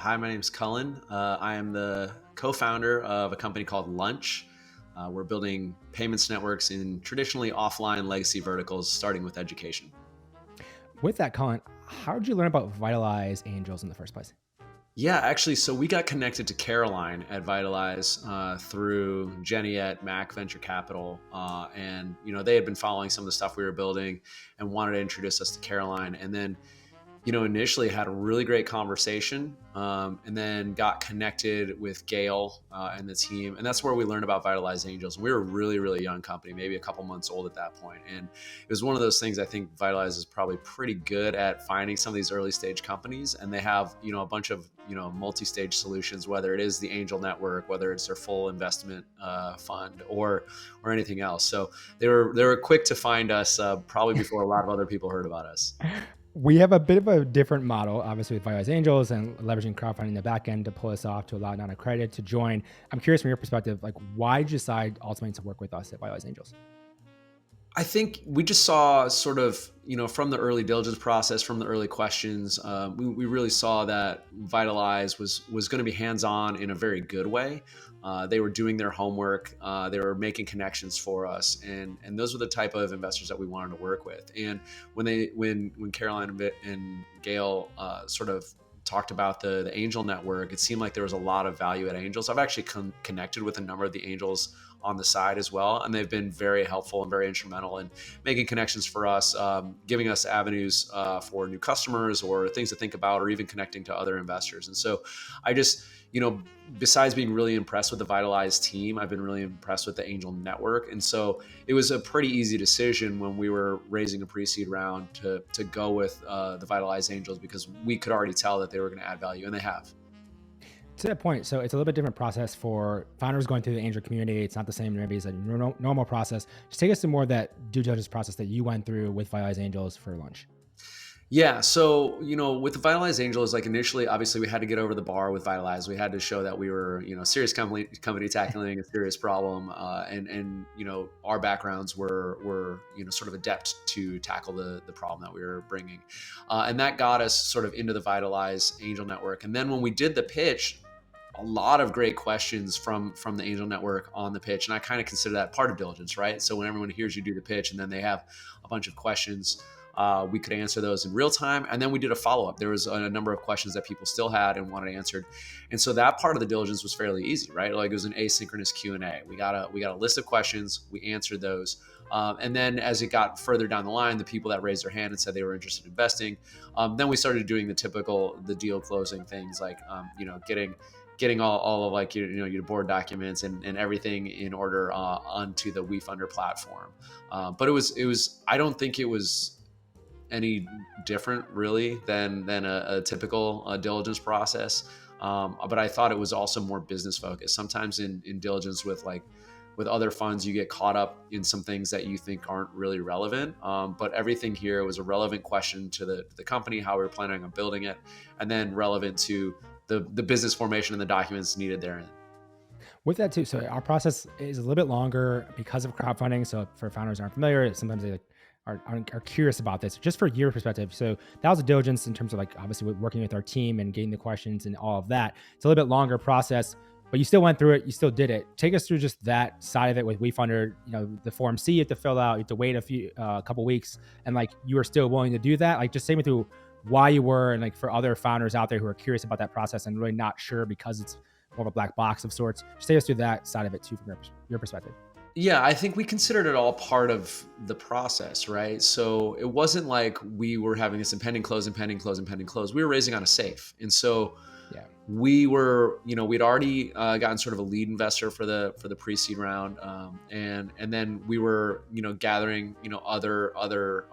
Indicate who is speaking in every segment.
Speaker 1: Hi, my name's Cullen. I am the co-founder of a company called Lunch. We're building payments networks in traditionally offline legacy verticals, starting with education.
Speaker 2: With that, Colin, how did you learn about VITALIZE Angels in the first place?
Speaker 1: Yeah, actually, so we got connected to Caroline at VITALIZE through Jenny at Mac Venture Capital, and they had been following some of the stuff we were building and wanted to introduce us to Caroline, and then initially had a really great conversation, and then got connected with Gail and the team. And that's where we learned about VITALIZE Angels. We were a really, really young company, maybe a couple months old at that point. And it was one of those things. I think VITALIZE is probably pretty good at finding some of these early stage companies. And they have, a bunch of, multi-stage solutions, whether it is the angel network, whether it's their full investment fund or anything else. So they were quick to find us probably before a lot of other people heard about us.
Speaker 2: We have a bit of a different model, obviously with VITALIZE Angels and leveraging crowdfunding in the back end to pull us off to allow non-accredited to join. I'm curious from your perspective, like why did you decide ultimately to work with us at VITALIZE Angels?
Speaker 1: I think we just saw sort of, from the early diligence process, from the early questions, we really saw that VITALIZE was going to be hands-on in a very good way. They were doing their homework. They were making connections for us, and those were the type of investors that we wanted to work with. And when Caroline and Gail sort of talked about the angel network, it seemed like there was a lot of value at Angels. I've actually connected with a number of the angels on the side as well, and they've been very helpful and very instrumental in making connections for us, giving us avenues for new customers or things to think about, or even connecting to other investors. And so I just, besides being really impressed with the VITALIZE team, I've been really impressed with the angel network. And so it was a pretty easy decision when we were raising a pre-seed round to go with the VITALIZE Angels, because we could already tell that they were going to add value, and they have.
Speaker 2: To that point, so it's a little bit different process for founders going through the angel community. It's not the same maybe as a normal process. Just take us to more of that due diligence process that you went through with VITALIZE Angels for Lunch.
Speaker 1: Yeah. So, with the VITALIZE Angels, like initially, obviously we had to get over the bar with VITALIZE. We had to show that we were, a serious company tackling a serious problem. And our backgrounds were, sort of adept to tackle the problem that we were bringing. And that got us sort of into the VITALIZE Angel Network. And then when we did the pitch, a lot of great questions from the angel network on the pitch. And I kind of consider that part of diligence, right? So when everyone hears you do the pitch and then they have a bunch of questions, we could answer those in real time. And then we did a follow-up. There was a number of questions that people still had and wanted answered. And so that part of the diligence was fairly easy, right? Like it was an asynchronous Q&A. We got a list of questions. We answered those. And then as it got further down the line, the people that raised their hand and said they were interested in investing, then we started doing the deal closing things, like, getting all of like your board documents and everything in order onto the WeFunder platform. But it was I don't think it was any different really than a typical diligence process. But I thought it was also more business focused. Sometimes in diligence with other funds, you get caught up in some things that you think aren't really relevant. But everything here was a relevant question to the company, how we were planning on building it, and then relevant to the business formation and the documents needed therein.
Speaker 2: With that too, so our process is a little bit longer because of crowdfunding. So for founders who aren't familiar, sometimes they are curious about this. Just for your perspective, so that was a diligence in terms of like obviously working with our team and getting the questions and all of that. It's a little bit longer process, but you still went through it. You still did it. Take us through just that side of it with WeFunder. The Form C you have to fill out. You have to wait a couple weeks, and like you were still willing to do that. Like just take me through why you were, and like for other founders out there who are curious about that process and really not sure because it's more of a black box of sorts. Just take us through that side of it too from your perspective.
Speaker 1: Yeah, I think we considered it all part of the process, right? So it wasn't like we were having this impending close. We were raising on a safe. And so
Speaker 2: Yeah.
Speaker 1: we were, we'd already gotten sort of a lead investor for the pre-seed round, and then we were, gathering, other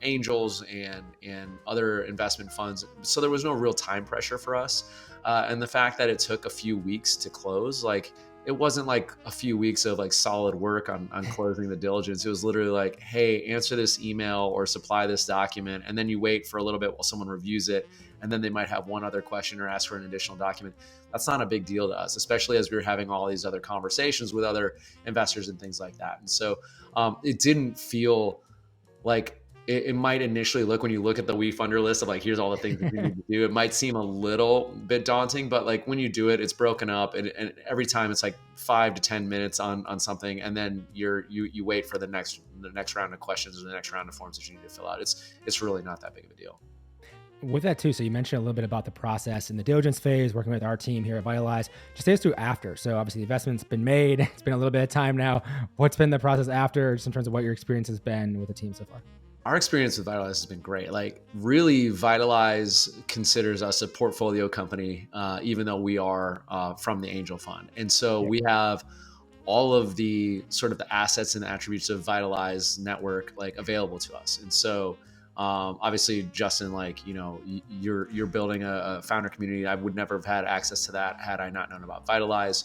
Speaker 1: angels and other investment funds. So there was no real time pressure for us, and the fact that it took a few weeks to close, like it wasn't like a few weeks of like solid work on closing the diligence. It was literally like, hey, answer this email or supply this document, and then you wait for a little bit while someone reviews it, and then they might have one other question or ask for an additional document. That's not a big deal to us, especially as we were having all these other conversations with other investors and things like that. And so it didn't feel like it might initially look, when you look at the WeFunder list of like, here's all the things that you need to do, it might seem a little bit daunting, but like when you do it, it's broken up, and every time it's like 5 to 10 minutes on something, and then you wait for the next round of questions or the next round of forms that you need to fill out. It's really not that big of a deal.
Speaker 2: With that too, so you mentioned a little bit about the process in the diligence phase, working with our team here at VITALIZE. Just take us through after. So obviously the investment's been made. It's been a little bit of time now. What's been the process after, just in terms of what your experience has been with the team so far?
Speaker 1: Our experience with VITALIZE has been great. Like, really, VITALIZE considers us a portfolio company, even though we are from the angel fund. And so
Speaker 2: Yeah.
Speaker 1: we have all of the sort of the assets and the attributes of VITALIZE network like available to us. And so obviously, Justin, like, you're building a founder community. I would never have had access to that had I not known about VITALIZE.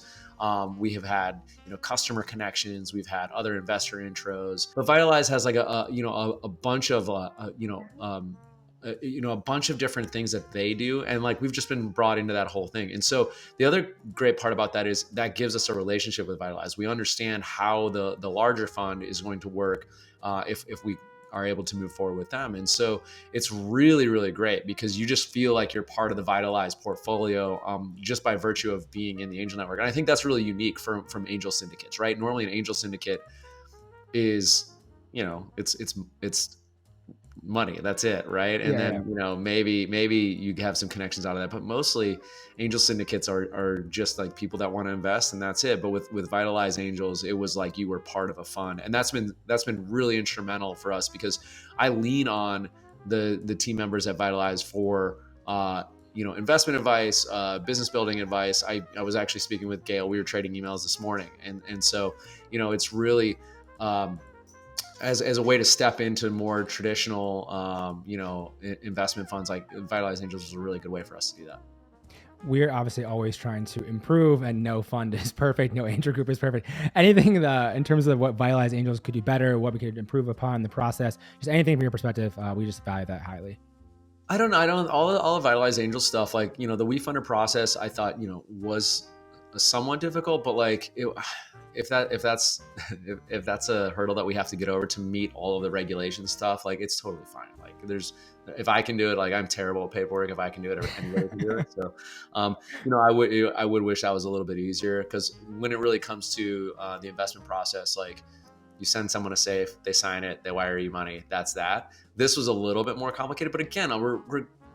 Speaker 1: We have had, customer connections. We've had other investor intros. But VITALIZE has like a bunch of a bunch of different things that they do, and like we've just been brought into that whole thing. And so the other great part about that is that gives us a relationship with VITALIZE. We understand how the larger fund is going to work if we are able to move forward with them. And so it's really, really great because you just feel like you're part of the VITALIZE portfolio just by virtue of being in the angel network. And I think that's really unique from angel syndicates, right? Normally an angel syndicate is, it's money, that's it, right? And
Speaker 2: Yeah, yeah.
Speaker 1: then maybe you have some connections out of that, but mostly angel syndicates are just like people that want to invest, and that's it. But with VITALIZE Angels, it was like you were part of a fund, and that's been really instrumental for us because I lean on the team members at VITALIZE for investment advice, business building advice. I was actually speaking with Gail. We were trading emails this morning, and so it's really as a way to step into more traditional, investment funds. Like VITALIZE Angels is a really good way for us to do that.
Speaker 2: We're obviously always trying to improve, and no fund is perfect. No angel group is perfect. Anything in terms of what VITALIZE Angels could do better, what we could improve upon the process, just anything from your perspective, we just value that highly.
Speaker 1: I don't know. I don't all of VITALIZE Angel stuff. Like the WeFunder process, I thought was somewhat difficult, but like if that's if that's a hurdle that we have to get over to meet all of the regulation stuff, like it's totally fine. Like if I can do it, like I'm terrible at paperwork. If I can do it, anybody can do it. So, I would wish that was a little bit easier because when it really comes to the investment process, like you send someone a safe, they sign it, they wire you money. That's that. This was a little bit more complicated, but again,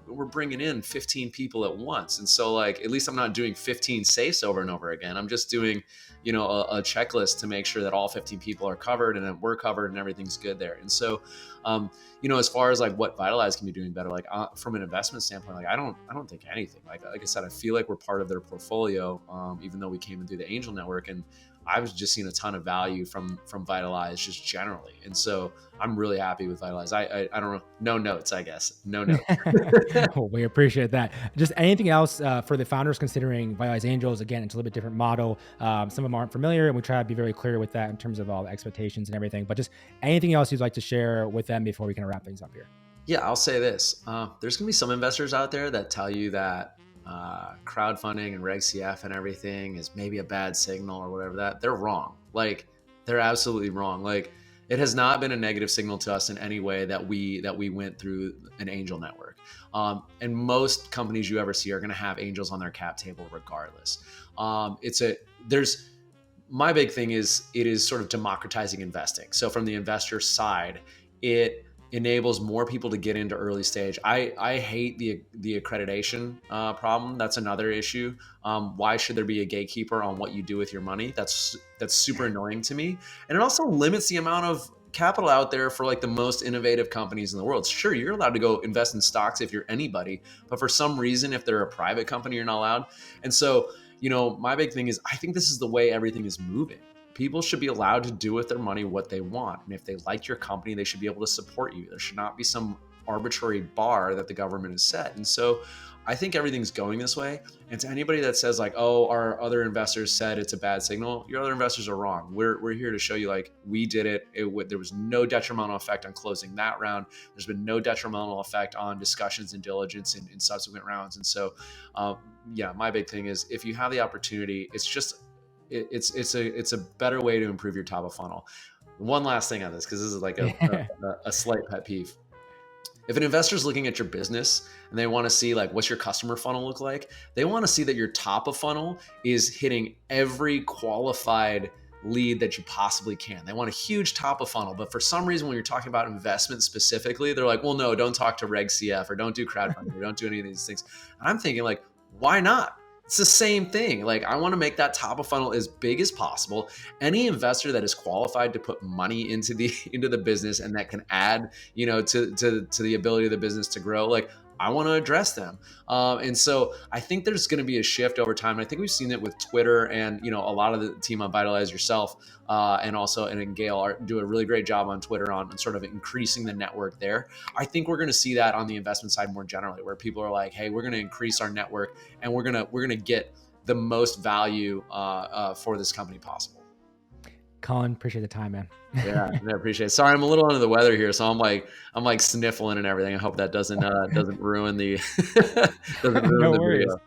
Speaker 1: we're bringing in 15 people at once, and so like at least I'm not doing 15 safes over and over again. I'm just doing a checklist to make sure that all 15 people are covered and that we're covered and everything's good there. And so as far as like what VITALIZE can be doing better, like from an investment standpoint, like I don't think anything. Like I said, I feel like we're part of their portfolio, even though we came in through the angel network, and I was just seeing a ton of value from VITALIZE just generally. And so I'm really happy with VITALIZE. I don't know. No notes, I guess. No notes.
Speaker 2: Well, we appreciate that. Just anything else for the founders considering VITALIZE Angels? Again, it's a little bit different model. Some of them aren't familiar, and we try to be very clear with that in terms of all the expectations and everything. But just anything else you'd like to share with them before we kind of wrap things up here?
Speaker 1: Yeah, I'll say this. There's going to be some investors out there that tell you that crowdfunding and Reg CF and everything is maybe a bad signal or whatever. That they're wrong. Like they're absolutely wrong. Like it has not been a negative signal to us in any way that we went through an angel network. And most companies you ever see are going to have angels on their cap table regardless. There's my big thing is it is sort of democratizing investing. So from the investor side, it enables more people to get into early stage. I hate the accreditation problem. That's another issue. Why should there be a gatekeeper on what you do with your money? That's super annoying to me. And it also limits the amount of capital out there for like the most innovative companies in the world. Sure, you're allowed to go invest in stocks if you're anybody, but for some reason, if they're a private company, you're not allowed. And so, my big thing is I think this is the way everything is moving. People should be allowed to do with their money what they want. And if they like your company, they should be able to support you. There should not be some arbitrary bar that the government has set. And so I think everything's going this way. And to anybody that says like, oh, our other investors said it's a bad signal, your other investors are wrong. We're here to show you like we did it. There was no detrimental effect on closing that round. There's been no detrimental effect on discussions and diligence in subsequent rounds. And so, my big thing is if you have the opportunity, it's a better way to improve your top of funnel. One last thing on this, because this is like a slight pet peeve. If an investor is looking at your business and they want to see like what's your customer funnel look like, they want to see that your top of funnel is hitting every qualified lead that you possibly can. They want a huge top of funnel, but for some reason when you're talking about investment specifically, they're like, well, no, don't talk to Reg CF or don't do crowdfunding or don't do any of these things. And I'm thinking like, why not? It's the same thing. Like I want to make that top of funnel as big as possible. Any investor that is qualified to put money into the business and that can add, to the ability of the business to grow, like I want to address them. And so I think there's going to be a shift over time. I think we've seen it with Twitter and, a lot of the team on VITALIZE, yourself, and Gail do a really great job on Twitter on sort of increasing the network there. I think we're going to see that on the investment side more generally, where people are like, hey, we're going to increase our network and we're going to get the most value for this company possible.
Speaker 2: Cullen, appreciate the time, man.
Speaker 1: Yeah, I appreciate it. Sorry, I'm a little under the weather here, so I'm like sniffling and everything. I hope that doesn't ruin the doesn't ruin
Speaker 2: No
Speaker 1: the
Speaker 2: worries.
Speaker 1: video.